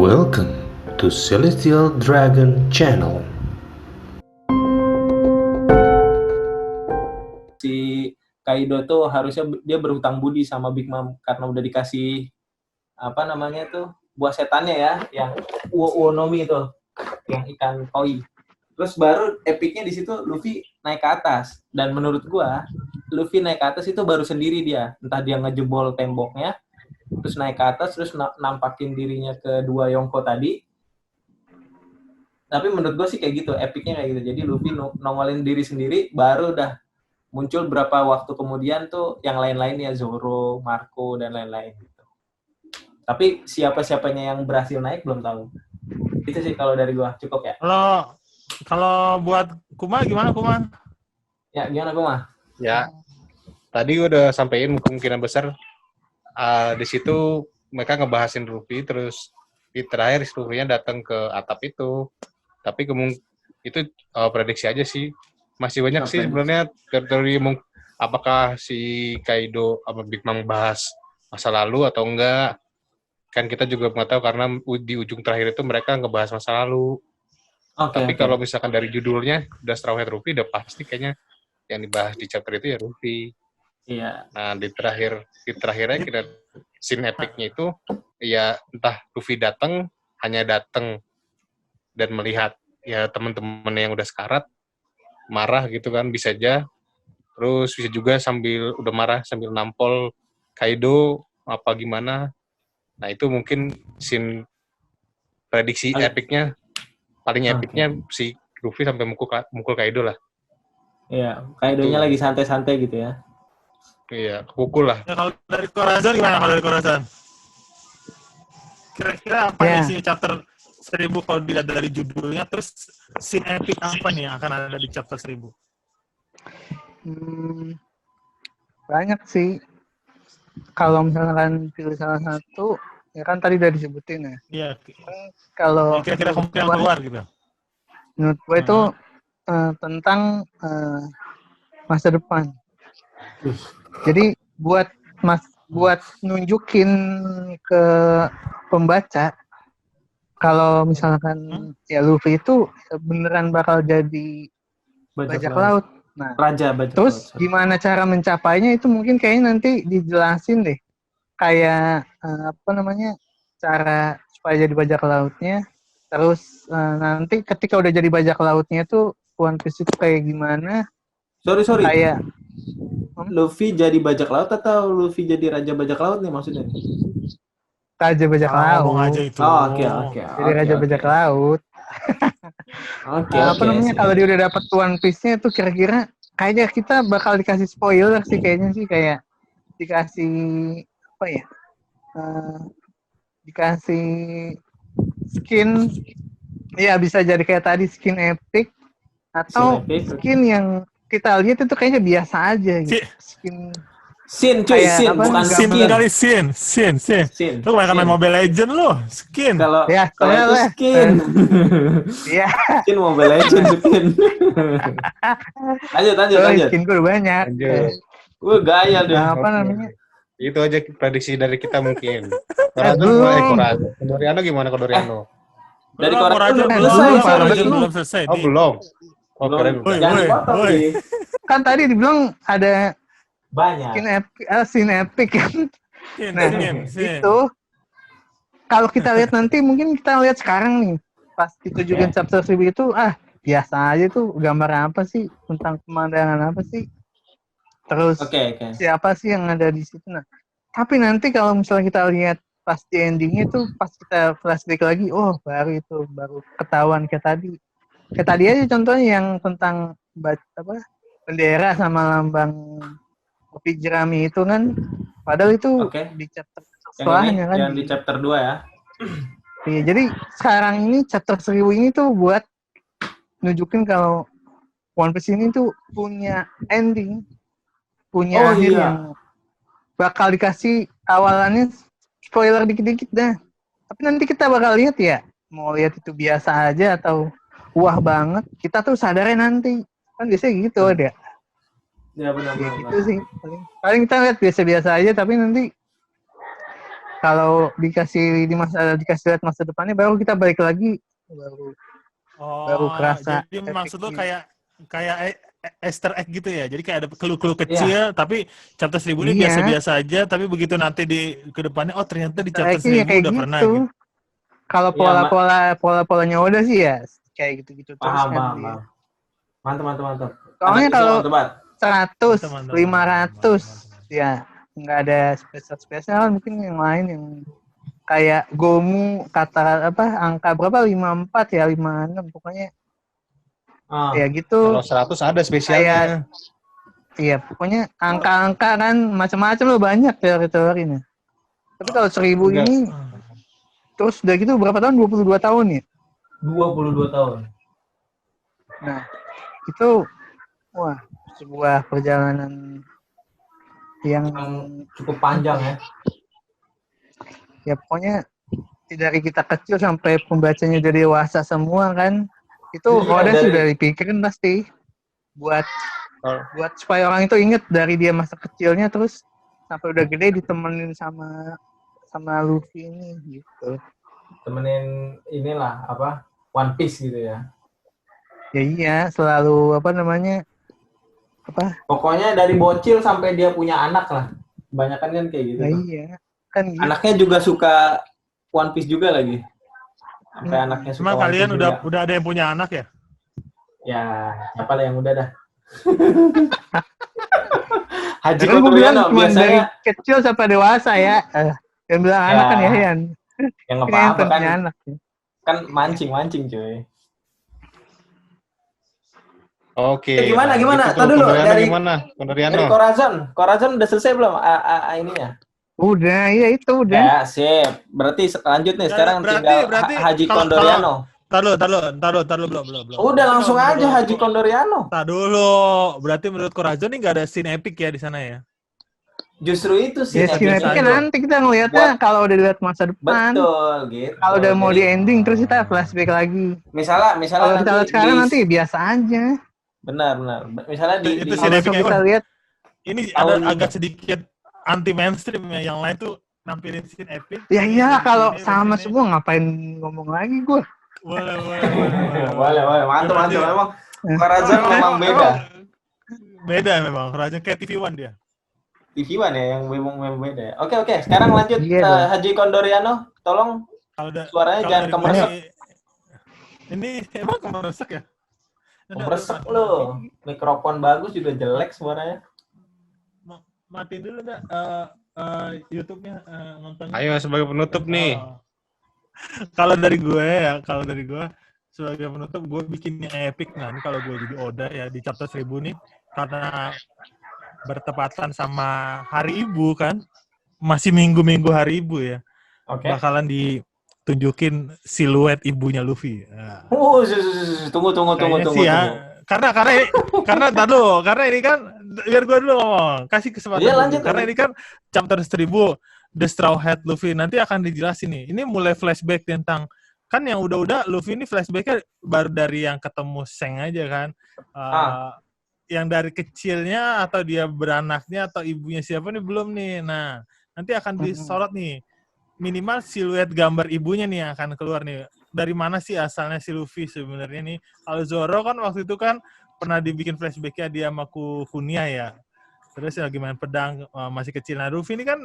Welcome to Celestial Dragon Channel. Si Kaido tuh harusnya dia berhutang budi sama Big Mom karena udah dikasih buah setannya ya, yang Uonomi itu, yang ikan koi. Terus baru epicnya di situ Luffy naik ke atas, dan menurut gua Luffy naik ke atas itu baru sendiri dia, entah dia ngejebol temboknya terus naik ke atas terus nampakin dirinya ke dua Yonko tadi. Tapi menurut gue sih kayak gitu, epicnya kayak gitu. Jadi Luffy nongolin diri sendiri, baru udah muncul berapa waktu kemudian tuh yang lain-lainnya, Zoro, Marco, dan lain-lain gitu. Tapi siapa-siapanya yang berhasil naik belum tahu. Itu sih kalau dari gue, cukup ya. Kalau buat Kuma gimana Kuma? Ya gimana Kuma? Ya, tadi udah sampein kemungkinan besar di situ mereka ngebahasin Luffy, terus di terakhir Luffy-nya datang ke atap itu. Tapi itu prediksi aja sih. Masih banyak sih sebenarnya teori apakah si Kaido sama Big Mom bahas masa lalu atau enggak. Kan kita juga nggak tahu karena di ujung terakhir itu mereka ngebahas masa lalu. Tapi kalau misalkan dari judulnya udah Straw Hat Luffy, udah pasti kayaknya yang dibahas di chapter itu ya Luffy. Iya. Nah di terakhirnya kita scene epicnya itu ya entah Luffy hanya datang dan melihat ya teman-teman yang udah sekarat marah gitu kan, bisa aja. Terus bisa juga sambil udah marah sambil nampol Kaido apa gimana. Nah itu mungkin scene prediksi epicnya, paling epicnya si Luffy sampai mukul Kaido lah. Iya, Kaidonya lagi santai-santai gitu ya. Iya, kepukul lah. Ya, kalau dari Corazon gimana kalau dari Corazon? Kira-kira apa nih sih chapter 1000 kalau dilihat dari judulnya, terus scene epic apa nih yang akan ada di chapter 1000? Banyak sih. Kalau misalkan pilih salah satu, ya kan tadi udah disebutin ya. Iya. Kalau kira-kira kemungkinan keluar gitu. Menurut gue itu tentang masa depan. Jadi buat nunjukin ke pembaca kalau misalkan ya Luffy itu beneran bakal jadi bajak laut. Nah, Raja bajak terus laut. Gimana cara mencapainya itu mungkin kayaknya nanti dijelasin deh. Kayak cara supaya jadi bajak lautnya. Terus nanti ketika udah jadi bajak lautnya tuh One Piece itu kayak gimana? Sorry. Kayak Luffy jadi bajak laut atau Luffy jadi raja bajak laut nih maksudnya? Raja bajak laut. Ngomong aja itu. Oke. Jadi raja bajak laut. Kalau dia udah dapet One Piece-nya itu kira-kira kayaknya kita bakal dikasih spoiler sih kayaknya sih, kayak dikasih dikasih skin. Ya bisa jadi kayak tadi skin epic atau skin yang kita lihat itu kayaknya biasa aja gitu. Scene bukan skin kali scene. Lu kebanyakan main Mobile Legend lu, skin. Kalau itu skin. Iya. Skin Mobile Legend skin. Lanjut. Skin gue banyak. Gue gaya deh. Itu aja prediksi dari kita mungkin. Kodoriano gimana Kodoriano? Dari Kodoriano belum selesai. Oh, belum. Jangan dipotong sih. Kan tadi dibilang ada banyak scene epic kan. Itu kalau kita lihat nanti, mungkin kita lihat sekarang nih pas ditujukan chapter 1000 itu biasa aja tuh, gambar apa sih, tentang pemandangan apa sih, terus siapa sih yang ada di situ. Nah tapi nanti kalau misalnya kita lihat pas di endingnya tuh, pas kita flashback lagi, baru ketahuan kayak tadi aja contohnya yang tentang bendera sama lambang kopi jerami itu kan, padahal itu di chapter setelahnya kan, yang di chapter 2 ya. Iya, jadi sekarang ini chapter 1000 ini tuh buat nunjukin kalau One Piece ini tuh punya ending, punya akhir yang bakal dikasih awalannya spoiler dikit-dikit dah. Tapi nanti kita bakal lihat ya, mau lihat itu biasa aja atau wah banget, kita tuh sadarnya nanti. Kan biasanya gitu ada. Ya benar. Gitu sih. Paling kita lihat biasa-biasa aja, tapi nanti kalau dikasih lihat masa depannya, baru kita balik lagi, baru kerasa. Jadi maksud lo epicnya. kayak Easter egg gitu ya. Jadi kayak ada clue-clue kecil, tapi chapter 1000 ini Iya. biasa-biasa aja, tapi begitu nanti di ke depannya, oh ternyata di chapter Easter egg-nya 1000 kayak udah gitu. pernah gitu. Kalau Iya, pola-polanya udah sih ya kayak gitu-gitu terus paham, kan paham, dia. paham. Mantap. Soalnya Ada kalau debat. 100, Mantap. 500 ya nggak ada spesial mungkin yang lain yang kayak Gomu kata angka berapa 54 ya 56 pokoknya ya gitu. Kalau 100 ada spesialnya. Iya pokoknya angka-angka kan macam-macam loh banyak teori-teorinya. Tapi kalau 1000 Enggak. ini terus udah gitu berapa tahun? 22 tahun ya? 22 tahun. Nah, itu wah, sebuah perjalanan yang Cukup panjang ya. ya pokoknya dari kita kecil sampai pembacanya udah dewasa semua kan. Itu Iya, Oda sih dari- udah dipikirin pasti buat Oh. supaya orang itu inget dari dia masa kecilnya terus sampai udah gede ditemenin sama Luffy ini gitu. Temenin inilah One Piece gitu ya. Ya iya, selalu Pokoknya dari bocil sampai dia punya anak lah. Kebanyakan kan kayak gitu. ya tuh. iya. Kan gitu. Anaknya juga suka One Piece juga lagi. Sampai anaknya suka Emang One kalian Piece udah juga. ada yang punya anak ya? Ya, siapa lah yang udah dah. Haji Ya kan gue bilang Kodoriano cuma dari biasanya kecil sampai dewasa ya. Yang bilang Ya. anak kan ya Yan. yang Ini apa-apa yang kan punya anak. kan mancing cuy. Oke. Gimana? Gitu tuh. Tadi dulu, Kodoriano dari- gimana? Dari Kodoriano. Corazon udah selesai belum ininya? Udah, iya itu udah. Ya, sip. Berarti lanjut nih Ya, sekarang tinggal berarti Haji kalau- Condoriano. Taruh belum. Udah langsung aja Haji Condoriano. Tar dulu. Berarti menurut Corazon ini nggak ada scene epic ya di sana ya? Justru itu sih. Ya Biasa sinetron aja. kan nanti kita ngeliatnya kalau udah dilihat masa depan. Betul gitu. Kalau udah mau di Jadi, ending terus kita flashback lagi. misalnya Kalau kita lihat sekarang nanti biasa aja. benar. Misalnya Itu di scene Kalau epic kita lihat Ini Tahun- ada agak sedikit anti mainstream ya. Yang lain tuh nampilin scene epic. ya Ini iya di kalau sini, sama di sini. semua ngapain ngomong lagi gue. Boleh. boleh. Mantap. Berarti- Memang Corazon memang beda. Beda memang. Corazon kayak TV One dia. TV One ya yang memang beda. Oke. Sekarang lanjut Iya dong. Haji Condoriano. Tolong suaranya kalau jangan dari kemeresek. Ini emang kemeresek ya? Kemeresek lo. Mikrofon bagus juga jelek suaranya. Mati dulu enggak YouTube-nya nonton. Ayo sebagai penutup nih. Kalau dari gue sebagai penutup gue bikin yang epic. Nah, ini kalau gue jadi Oda ya di chapter 1000 nih karena bertepatan sama Hari Ibu kan. Masih minggu hari Ibu ya. Oke. Bakalan ditunjukin siluet ibunya Luffy. Nah. Tunggu. Kayaknya sih ya. Karena ini kan biar gue dulu ngomong, kasih kesempatan Iya, dulu. lanjut. Karena ini kan chapter 1000 The Straw Hat Luffy nanti akan dijelasin nih. Ini mulai flashback tentang kan yang udah Luffy ini flashbacknya baru dari yang ketemu Seng aja kan. Yang dari kecilnya atau dia beranaknya atau ibunya siapa nih belum nih. Nah, nanti akan disorot nih. Minimal siluet gambar ibunya nih yang akan keluar nih. Dari mana sih asalnya si Luffy sebenarnya nih? Kalau Zoro kan waktu itu kan pernah dibikin flashback-nya dia sama Kunia ya. Terus lagi main pedang masih kecil. Nah, Luffy ini kan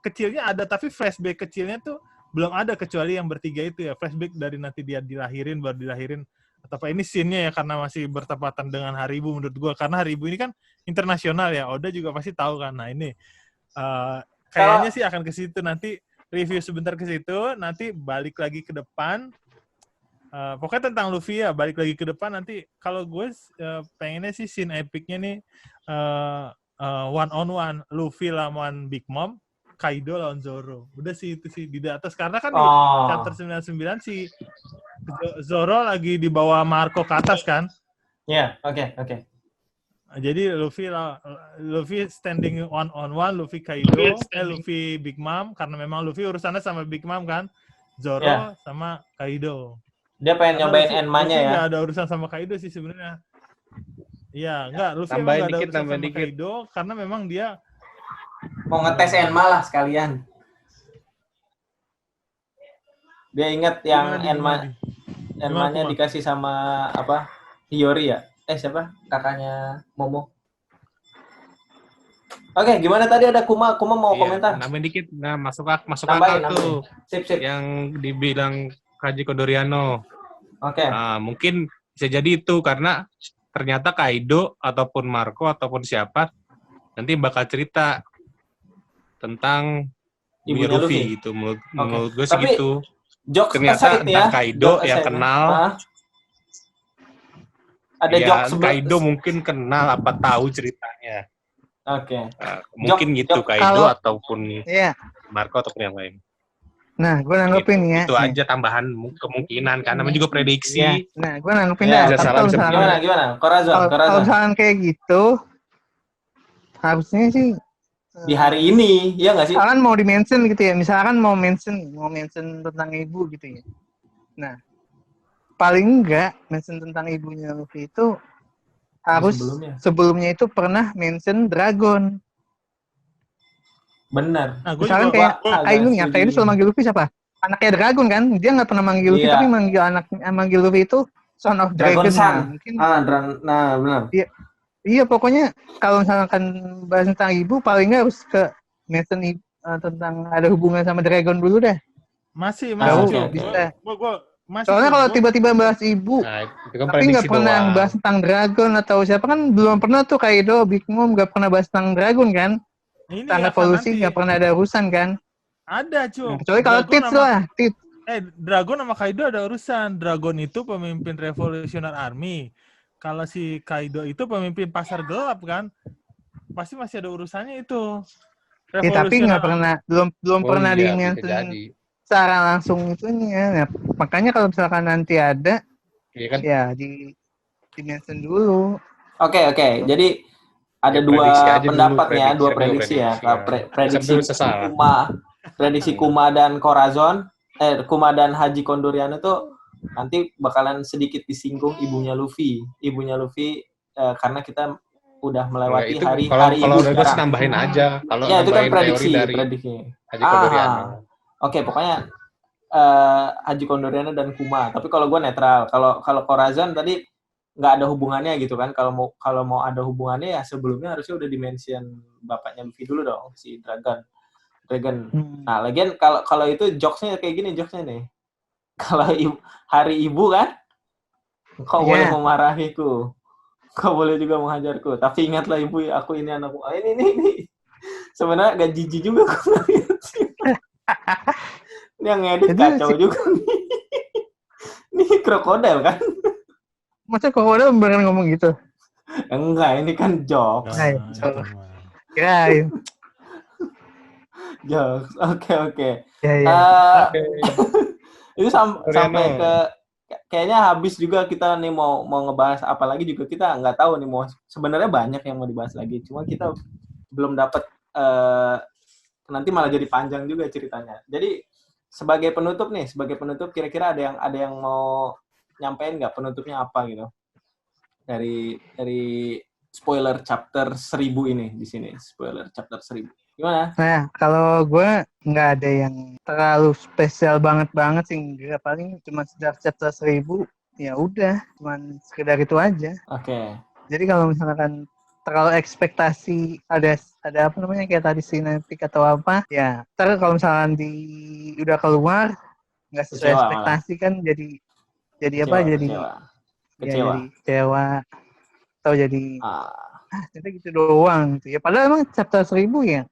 kecilnya ada tapi flashback kecilnya tuh belum ada kecuali yang bertiga itu ya. Flashback dari nanti dia baru dilahirin. Atau apa ini scene-nya ya karena masih bertepatan dengan Hari Ibu menurut gua. Karena Hari Ibu ini kan internasional ya. Oda juga pasti tahu kan. Nah, ini kayaknya sih akan ke situ nanti. Review sebentar ke situ, nanti balik lagi ke depan. Pokoknya tentang Luffy ya, balik lagi ke depan nanti. Kalau gue pengennya sih scene epicnya nih one on one Luffy lawan Big Mom, Kaido lawan Zoro. Udah sih itu sih di atas karena kan di chapter 99 si Zoro lagi dibawa Marco ke atas kan. Ya, oke. Jadi Luffy standing one on one, Luffy Kaido, Luffy Big Mom karena memang Luffy urusannya sama Big Mom kan, Zoro sama Kaido. Dia pengen nyobain Enma-nya ya. Nggak ada urusan sama Kaido sih sebenarnya. Iya, enggak. Luffy emang nggak ada urusan sama Kaido karena memang dia mau ngetes Enma lah sekalian. Dia ingat yang Gimana, Enma-nya Kuma? dikasih sama apa? Hiyori ya? Siapa? Kakaknya Momo. Oke, gimana tadi ada Kuma mau Iya, komentar? nambahin dikit. Nah, masuk Nambahin. akal tuh Sip. yang dibilang Kaji Kodoriano. Oke. Mungkin bisa jadi itu karena ternyata Kaido ataupun Marco ataupun siapa nanti bakal cerita tentang ibunya Ibunya Luffy. Luffy gitu. Menurut gue sih Tapi gitu. jokes Ternyata aside entah ya. Kaido Jokes yang aside. kenal. Ada Ya, jokes Kaido mungkin kenal apa tahu ceritanya. Oke. Mungkin gitu Kaido kalau- ataupun Iya. Marco ataupun yang lain. Nah, gue nanggepin Gitu. ya. Itu aja tambahan kemungkinan kan namanya juga prediksi. Iya. Nah, gue nanggepin Iya. dah. Bisa Tapi salah, kalau bisa misalkan Gimana? Corazon. kalau misalkan kayak gitu, harusnya sih Di hari ini, ya nggak sih? misalkan mau di-mention gitu ya. Misalkan mau mention tentang ibu gitu ya. Nah, paling enggak mention tentang ibunya Luffy itu harus sebelumnya itu pernah mention Dragon. Benar. Nah, gue Misalkan juga kayak Kainu selalu manggil Luffy siapa? Anaknya Dragon kan? Dia nggak pernah manggil Luffy, Iya. tapi manggil Luffy itu Son of Dragon Dragon. Sun. Nah, mungkin Benar. iya, pokoknya kalau misalkan bahas tentang ibu, paling nggak harus ke mention tentang ada hubungan sama Dragon dulu dah. masih Baru Cuk. bisa. Gua masih. Soalnya Cuk. kalau Gua- tiba-tiba bahas ibu, Nah, itu kan tapi nggak prediksi pernah doang. bahas tentang Dragon atau siapa kan belum pernah tuh Kaido, Big Mom nggak pernah bahas tentang Dragon kan? ini Tentang akan revolusi nanti nggak pernah ada urusan kan? ada, Nah, Cuk. kecuali kalau Tits lah, Tits. Dragon sama Kaido ada urusan. Dragon itu pemimpin Revolutionary Army. Kalau si Kaido itu pemimpin pasar gelap kan, pasti masih ada urusannya itu. Ya, tapi nggak pernah, belum pernah Iya, bisa di-mention jadi. secara langsung itunya. Nah, makanya kalau misalkan nanti ada, Iya kan? ya di-mention dulu. Oke. Jadi ada Ya, dua prediksi aja dulu, pendapat ya, prediksi, dua ada prediksi ya. Prediksi Sambil sesal. prediksi Kuma dan Corazon, Kuma dan Haji Kondoriano tuh nanti bakalan sedikit disinggung ibunya Luffy. Karena kita udah melewati itu hari kalau ibu dari gue sih sekarang. nambahin aja. Kalau Ya, itu kan nambahin teori dari prediksi. Haji Kodoriano. Oke, pokoknya Haji Kondoriano dan Kuma. Tapi kalau gue netral. Kalau Corazon tadi nggak ada hubungannya gitu kan. Kalau mau ada hubungannya ya sebelumnya harusnya udah dimention bapaknya Luffy dulu dong, si Dragon. Nah, lagian kalau itu jokesnya kayak gini nih. Kalau hari ibu kan, kau boleh memarahiku. Kau boleh juga menghajarku. Tapi ingatlah ibu, aku ini anakku. Ini. Sebenarnya gak jijik juga aku ngeliat sih. Ini yang ngedit kacau juga nih. Ini krokodil kan? Masa krokodil beneran ngomong gitu? Enggak, ini kan jokes. Kirain. Jokes. Oke. Ya. Itu sampai ke kayaknya habis juga kita nih mau ngebahas apa lagi juga kita nggak tahu nih, mau sebenarnya banyak yang mau dibahas lagi, cuma kita belum dapat nanti malah jadi panjang juga ceritanya. Jadi sebagai penutup kira-kira ada yang mau nyampein nggak penutupnya apa gitu dari spoiler chapter 1000 ini di sini, spoiler chapter 1000. Gimana? Nah, kalau gue nggak ada yang terlalu spesial banget sih, enggak, paling cuma sejak chapter 1000 ya udah, cuman sekedar itu aja. Oke. Jadi kalau misalkan terlalu ekspektasi ada apa namanya kayak tadi sinematik atau apa, ya ntar kalau misalkan udah keluar nggak sesuai ekspektasi kan jadi apa, jadi kecewa atau jadi ternyata gitu doang gitu ya, padahal emang chapter 1000 ya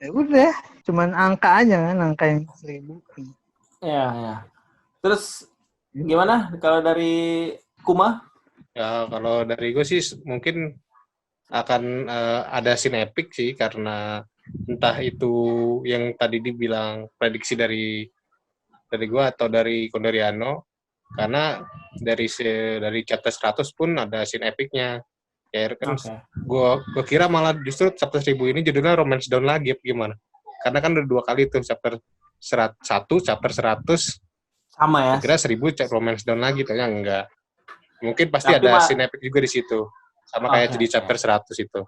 udah cuman angka aja kan, angka yang 1000. Ya. Terus gimana kalau dari Kuma? Ya, kalau dari gue sih mungkin akan ada scene epic sih, karena entah itu yang tadi dibilang prediksi dari gue atau dari Kondoriano, karena dari chapter 100 pun ada scene epicnya. Kayak kan gue kira malah justru chapter 1000 ini judulnya Romance Down lagi, gimana? Karena kan udah 2 kali tuh, chapter 1, chapter 100 sama ya. Kira 1000 Romance Down lagi, ternyata enggak. Mungkin pasti ada scene epic juga di situ. Sama kayak di chapter 100 itu.